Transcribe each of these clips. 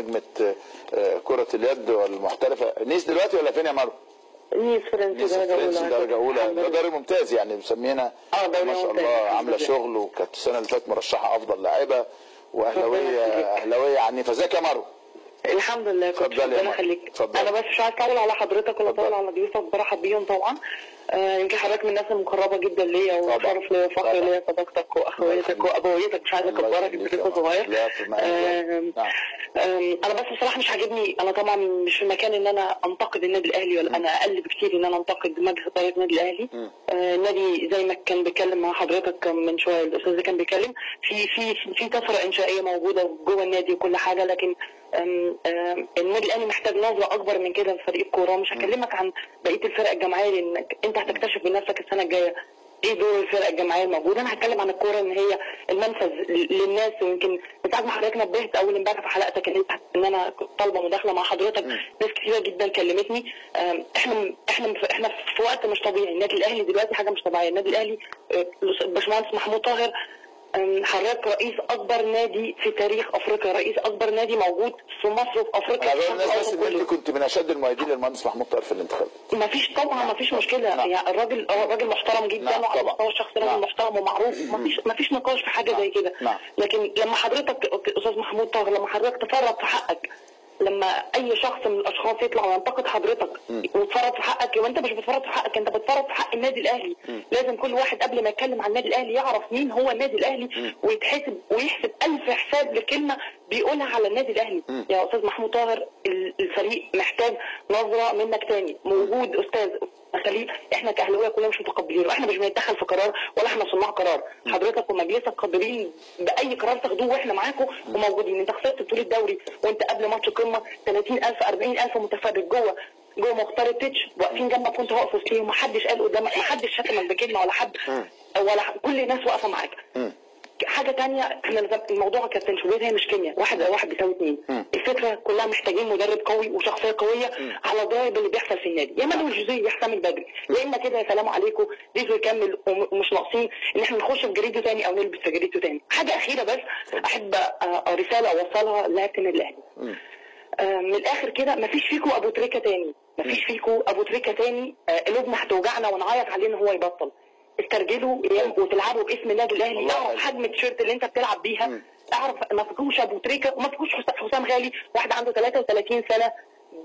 نجمة كرة اليد والمحترفة. نيس دلوقتي ولا فين يا مروه؟ نيس فرنسي درجة أولى. ده دوري ممتاز يعني مسمينا ما شاء الله، عاملة شغل، وكانت السنة اللي فاتت مرشحة أفضل لاعبة وأهلاوية عنيفة. ازيك يا مروه؟ الحمد لله. ربنا يخليك. انا بس مش عايز اطول على حضرتك ولا اطول على ضيوفك، برحب بيهم طبعا. يمكن حضرتك من الناس المقربه جدا ليا، وشرف ليا وفخر ليا صداقتك واخويتك وابويتك. مش عايزه اكبرك، انت لسه صغير. انا بس بصراحه مش عاجبني، انا طبعا مش في مكان ان انا انتقد النادي الاهلي، ولا انا اقل بكتير ان انا انتقد مجلس اداره النادي الاهلي. النادي زي ما كان بيتكلم مع حضرتك من شويه، الاستاذ اللي كان بيتكلم في طفره انشائيه موجوده جوه النادي وكل حاجه، لكن النادي الاهلي محتاج نظره اكبر من كده لفريق الكوره. مش هكلمك عن بقيه الفرق الجماعيه، لانك انت هتكتشف بنفسك السنه الجايه ايه دور الفرق الجماعيه الموجوده. انا هتكلم عن الكوره ان هي المنفذ للناس. ويمكن بتاعت ما حضرتك نبهت اول امبارح في حلقتك ان انا كنت طالبه مداخله مع حضرتك. ناس كتيره جدا كلمتني. احنا في وقت مش طبيعي. النادي الاهلي دلوقتي حاجه مش طبيعيه. النادي الاهلي باشمهندس محمود طاهر حضرتك رئيس اكبر نادي في تاريخ افريقيا، رئيس اكبر نادي موجود في مصر وفي افريقيا. انا بقول للناس ان انت كنت من اشد المؤيدين للمهندس محمود طاهر في الانتخابات. مفيش طبعا، مفيش مشكله. يعني الراجل محترم جدا، وعلى المستوى الشخصي راجل محترم ومعروف. مفيش نقاش في حاجه زي كده. لكن لما حضرتك استاذ محمود طاهر، لما حضرتك تفرط في حقك، لما اي شخص من الاشخاص يطلع وينتقد حضرتك وتفرط في حقك، وانت مش بتفرط في حقك، انت بتفرط في حق النادي الاهلي. لازم كل واحد قبل ما يتكلم عن النادي الاهلي يعرف مين هو النادي الاهلي، ويحسب 1000 حساب لكلمه بيقولها على النادي الاهلي. يا استاذ محمود طاهر، الفريق محتاج نظره منك تاني. موجود استاذ خليل، احنا كاهلاويه كلنا مش متقبلين، واحنا مش بنتدخل في قرار ولا احنا صناع قرار. حضرتك ومجلسك قادرين باي قرار تاخدوه واحنا معاكم وموجودين. انت خسرت بطوله الدوري وانت قبل ماتش قمه 30,000 40,000 متفرج جوه مختار تيتش واقفين جنبك وانت واقف وسطيهم، محدش قال قدامك، محدش شتمك بكلمه ولا حد كل الناس واقفه معاك. حاجه ثانيه، احنا الموضوع كالتنشوبات هي مش كيمياء، 1 زائد 1 بيساوي 2. الفكره كلها محتاجين مدرب قوي وشخصيه قويه على درايه باللي بيحصل في النادي. يا مانويل جوزيه يحتمل بدري، يا اما كده يا سلام عليكم زيزو يكمل، ومش ناقصين ان احنا نخش في جريده ثاني او نلبس في جريده ثاني. حاجه اخيره بس احب رساله اوصلها للاعيبه النادي الاهلي. من الاخر كده، مفيش فيكم ابو تريكه ثاني، مفيش فيكم ابو تريكه ثاني قلوبنا هتوجعنا ونعيط عليه ان هو يبطل. استرجلوا وتلعبوا باسم النادي الاهلي. اعرف حجم التيشيرت اللي انت بتلعب بيها، اعرف ما فيكوش ابو تريكه وما فيكوش حسام غالي، واحد عنده 33 سنه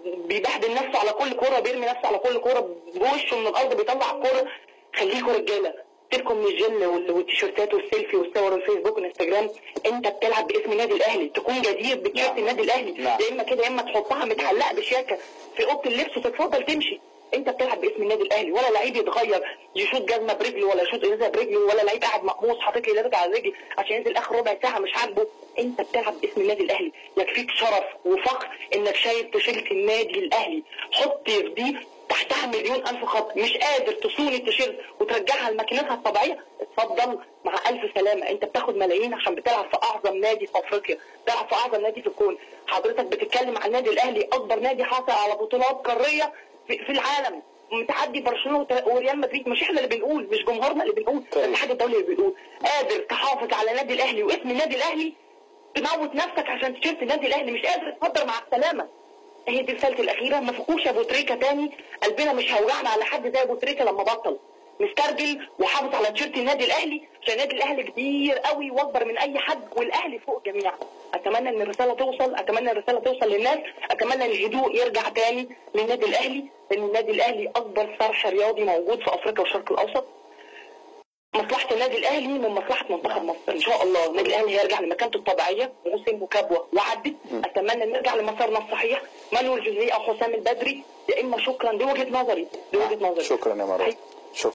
بيبهدل نفسه على كل كوره، بيرمي نفسه على كل كوره بوشه من الارض، بيطلع الكوره. خليكوا رجاله، سيبكم من الجل والتيشيرتات والسيلفي والصور والفيسبوك والانستجرام. انت بتلعب باسم النادي الاهلي، تكون جدير بتيشيرت النادي الاهلي. يا اما كده يا اما تحطها متعلقه بشياكه في اوضه اللبس وتتفضل تمشي. انت بتلعب باسم النادي الاهلي، ولا لعيب يتغير يشوط جزمه برجله ولا يشوط ازازه برجله، ولا لعيب قاعد مقموص حاطط لي على رجلي عشان ينزل اخر ربع ساعه مش عاجبه. انت بتلعب باسم النادي الاهلي، يكفيك شرف وفخر انك شايل تيشيرت النادي الاهلي. حط في دي تحتها 1,000,000 خط. مش قادر تصون التيشيرت وترجعها لماكينتها الطبيعيه، اتفضل مع الف سلامه. انت بتاخد ملايين عشان بتلعب في اعظم نادي في افريقيا، بتلعب في اعظم نادي في الكون. حضرتك بتتكلم عن النادي الاهلي، اكبر نادي حاصل على بطولات قاريه في العالم، متعدي برشلونه وريال مدريد. مش احنا اللي بنقول، مش جمهورنا اللي بنقول، الاتحاد الدولي اللي بيقول. قادر تحافظ على النادي الاهلي واسم النادي الاهلي، تموت نفسك عشان تيشيرت النادي الاهلي. مش قادر تقدر مع السلامه. هي دي رسالتي الاخيره. ما فيكوش ابو تريكه تاني، قلبنا مش هيوجعنا على حد زي ابو تريكه لما بطل. مسترجل وحافظ على تيشيرت النادي الاهلي، عشان النادي الاهلي كبير قوي واكبر من اي حد، والاهلي فوق جميعا. اتمنى ان الرساله توصل، اتمنى الرساله توصل للناس، اتمنى ان الهدوء يرجع تاني للنادي الاهلي، لان النادي الاهلي اكبر صرح رياضي موجود في افريقيا والشرق الاوسط. مصلحه النادي الاهلي من مصلحه منتخب مصر. ان شاء الله النادي الاهلي هيرجع لمكانته الطبيعيه. موسم وكبوه وعدت، اتمنى ان نرجع لمسارنا الصحيح. مانويل جوزيه او حسام البدري، يا اما شكرا. دي وجهه نظري، شكرا يا مروه.